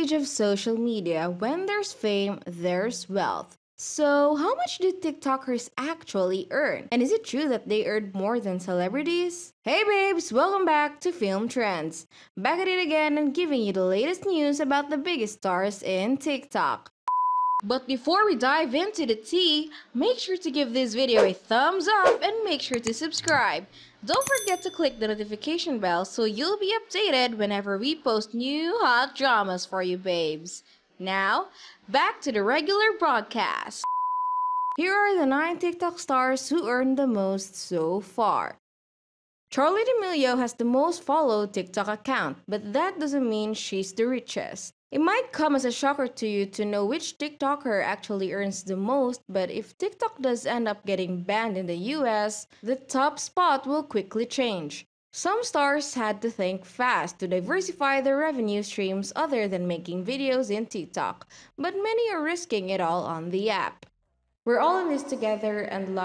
age of social media, when there's fame, there's wealth. So, how much do TikTokers actually earn? And is it true that they earn more than celebrities? Hey babes, welcome back to Film Trends. Back at it again and giving you the latest news about the biggest stars in TikTok. But before we dive into the tea, make sure to give this video a thumbs up and make sure to subscribe. Don't forget to click the notification bell so you'll be updated whenever we post new hot dramas for you babes. Now, back to the regular broadcast. Here are the 9 TikTok stars who earned the most so far. Charli D'Amelio has the most followed TikTok account, but that doesn't mean she's the richest. It might come as a shocker to you to know which TikToker actually earns the most, but if TikTok does end up getting banned in the US, the top spot will quickly change. Some stars had to think fast to diversify their revenue streams other than making videos in TikTok, but many are risking it all on the app. We're all in this together and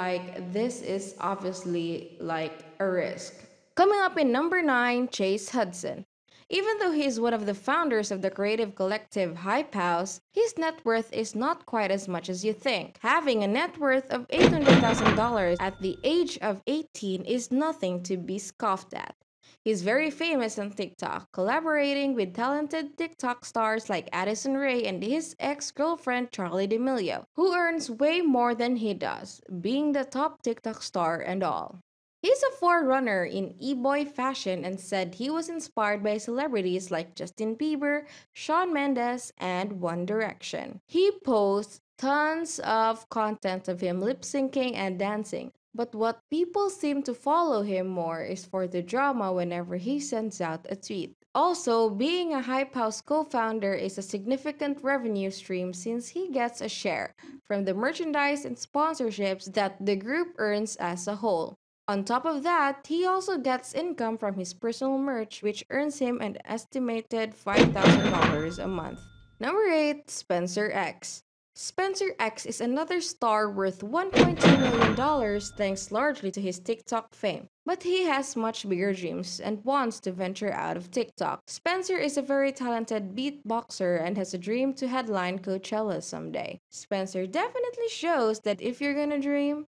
this is obviously a risk. Coming up in number 9, Chase Hudson. Even though he is one of the founders of the creative collective Hype House, his net worth is not quite as much as you think. Having a net worth of $800,000 at the age of 18 is nothing to be scoffed at. He's very famous on TikTok, collaborating with talented TikTok stars like Addison Rae and his ex-girlfriend Charli D'Amelio, who earns way more than he does, being the top TikTok star and all. He's a forerunner in e-boy fashion and said he was inspired by celebrities like Justin Bieber, Shawn Mendes, and One Direction. He posts tons of content of him lip-syncing and dancing, but what people seem to follow him more is for the drama whenever he sends out a tweet. Also, being a Hype House co-founder is a significant revenue stream since he gets a share from the merchandise and sponsorships that the group earns as a whole. On top of that, he also gets income from his personal merch, which earns him an estimated $5,000 a month. Number 8, Spencer X. Spencer X is another star worth $1.2 million thanks largely to his TikTok fame. But he has much bigger dreams and wants to venture out of TikTok. Spencer is a very talented beatboxer and has a dream to headline Coachella someday. Spencer definitely shows that if you're gonna dream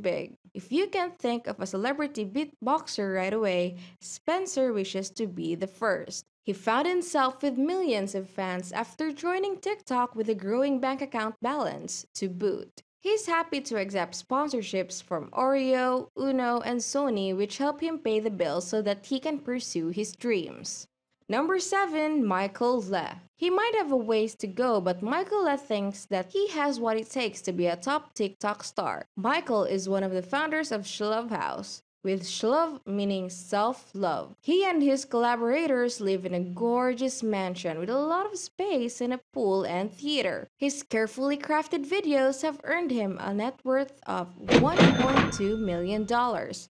big. If you can't think of a celebrity beatboxer right away, Spencer wishes to be the first. He found himself with millions of fans after joining TikTok with a growing bank account balance to boot. He's happy to accept sponsorships from Oreo, Uno, and Sony, which help him pay the bills so that he can pursue his dreams. Number 7, Michael Le. He might have a ways to go, but Michael Le thinks that he has what it takes to be a top TikTok star. Michael is one of the founders of Shlove House, with Shlove meaning self-love. He and his collaborators live in a gorgeous mansion with a lot of space and a pool and theater. His carefully crafted videos have earned him a net worth of $1.2 million.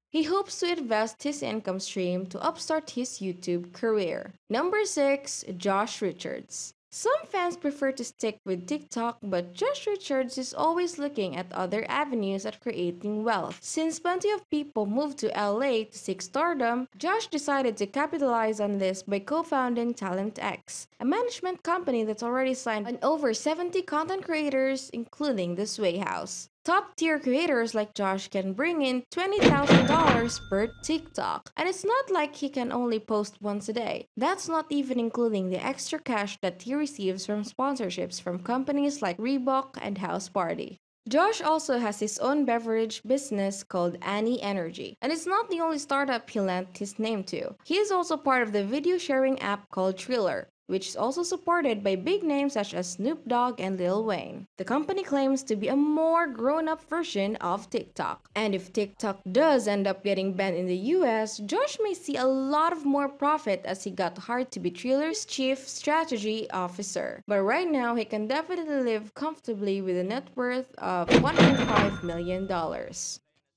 He hopes to invest his income stream to upstart his YouTube career. Number 6, Josh Richards. Some fans prefer to stick with TikTok, but Josh Richards is always looking at other avenues at creating wealth. Since plenty of people moved to LA to seek stardom, Josh decided to capitalize on this by co-founding Talent X, a management company that's already signed on over 70 content creators, including the Sway House. Top-tier creators like Josh can bring in $20,000 per TikTok. And it's not like he can only post once a day. That's not even including the extra cash that he receives from sponsorships from companies like Reebok and House Party. Josh also has his own beverage business called Annie Energy, and it's not the only startup he lent his name to. He is also part of the video sharing app called Triller, which is also supported by big names such as Snoop Dogg and Lil Wayne. The company claims to be a more grown-up version of TikTok. And if TikTok does end up getting banned in the US, Josh may see a lot of more profit as he got hired to be Triller's chief strategy officer. But right now, he can definitely live comfortably with a net worth of $1.5 million.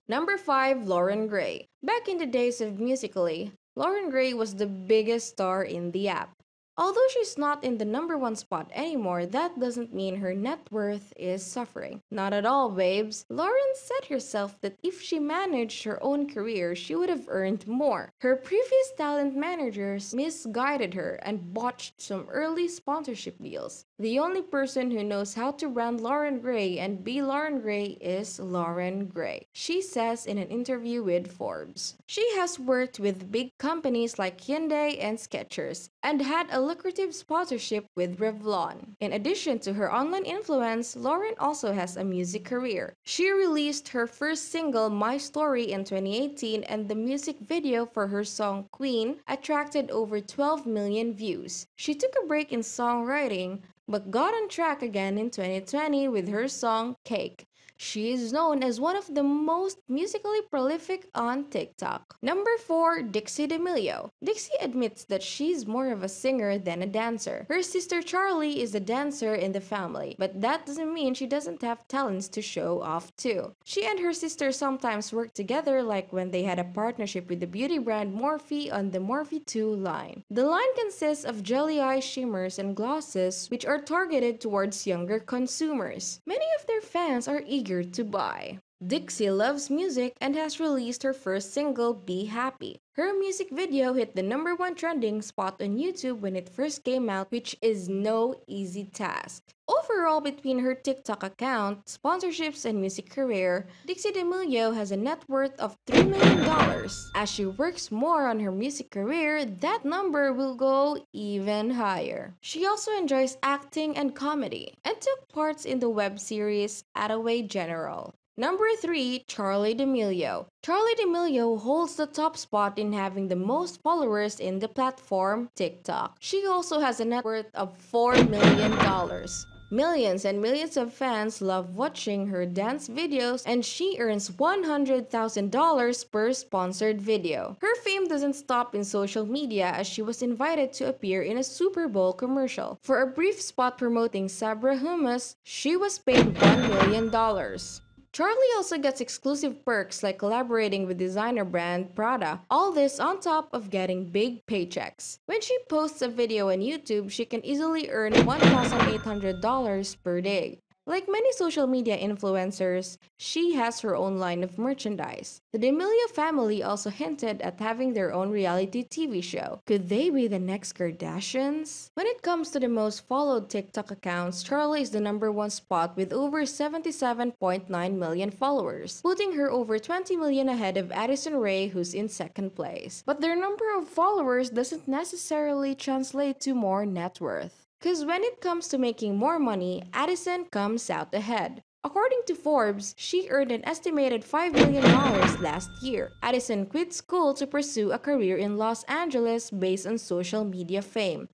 Number 5, Loren Gray. Back in the days of Musical.ly, Loren Gray was the biggest star in the app. Although she's not in the #1 spot anymore, that doesn't mean her net worth is suffering. Not at all, babes. Loren said herself that if she managed her own career, she would have earned more. Her previous talent managers misguided her and botched some early sponsorship deals. The only person who knows how to brand Loren Gray and be Loren Gray is Loren Gray, she says in an interview with Forbes. She has worked with big companies like Hyundai and Skechers, and had a lucrative sponsorship with Revlon. In addition to her online influence, Loren also has a music career. She released her first single, My Story, in 2018, and the music video for her song Queen attracted over 12 million views. She took a break in songwriting, but got on track again in 2020 with her song Cake. She is known as one of the most musically prolific on TikTok. Number 4, Dixie D'Amelio. Dixie admits that she's more of a singer than a dancer. Her sister Charli is a dancer in the family, but that doesn't mean she doesn't have talents to show off too. She and her sister sometimes work together, like when they had a partnership with the beauty brand Morphe on the Morphe 2 line. The line consists of jelly eye shimmers and glosses, which are targeted towards younger consumers. Many of their fans are eager to buy. Dixie loves music and has released her first single, Be Happy. Her music video hit the #1 trending spot on YouTube when it first came out, which is no easy task. Overall, between her TikTok account, sponsorships, and music career, Dixie D'Amelio has a net worth of $3 million. As she works more on her music career, that number will go even higher. She also enjoys acting and comedy, and took parts in the web series Attaway General. Number 3, Charli D'Amelio. Charli D'Amelio holds the top spot in having the most followers in the platform TikTok. She also has a net worth of $4 million. Millions and millions of fans love watching her dance videos, and she earns $100,000 per sponsored video. Her fame doesn't stop in social media, as she was invited to appear in a Super Bowl commercial. For a brief spot promoting Sabra hummus, she was paid $1 million. Charli also gets exclusive perks like collaborating with designer brand Prada, all this on top of getting big paychecks. When she posts a video on YouTube, she can easily earn $1,800 per day. Like many social media influencers, she has her own line of merchandise. The D'Amelio family also hinted at having their own reality TV show. Could they be the next Kardashians? When it comes to the most followed TikTok accounts, Charli is the #1 spot with over 77.9 million followers, putting her over 20 million ahead of Addison Rae, who's in second place. But their number of followers doesn't necessarily translate to more net worth. Because when it comes to making more money, Addison comes out ahead. According to Forbes, she earned an estimated $5 million last year. Addison quit school to pursue a career in Los Angeles based on social media fame.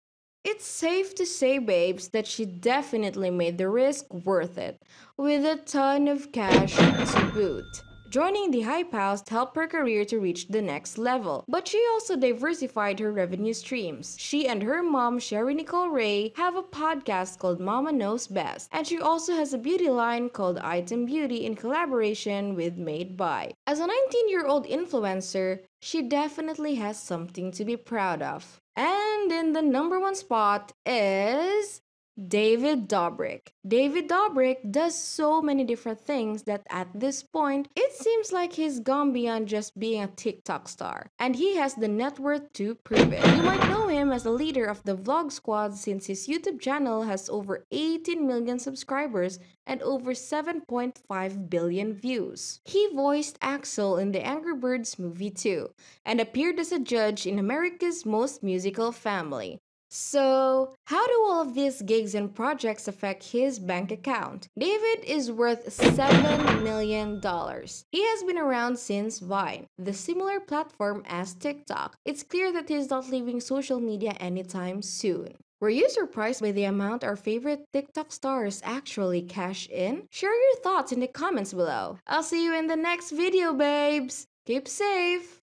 It's safe to say, babes, that she definitely made the risk worth it, with a ton of cash to boot. Joining the Hype House helped her career to reach the next level, but she also diversified her revenue streams. She and her mom, Sherry Nicole Ray, have a podcast called Mama Knows Best, and she also has a beauty line called Item Beauty in collaboration with Made By. As a 19-year-old influencer, she definitely has something to be proud of. And in the #1 spot is David Dobrik. David Dobrik does so many different things that at this point, it seems like he's gone beyond just being a TikTok star. And he has the net worth to prove it. You might know him as the leader of the Vlog Squad, since his YouTube channel has over 18 million subscribers and over 7.5 billion views. He voiced Axel in the Angry Birds movie too, and appeared as a judge in America's Most Musical Family. So, how do all of these gigs and projects affect his bank account? David is worth $7 million. He has been around since Vine, the similar platform as TikTok. It's clear that he's not leaving social media anytime soon. Were you surprised by the amount our favorite TikTok stars actually cash in? Share your thoughts in the comments below. I'll see you in the next video, babes. Keep safe!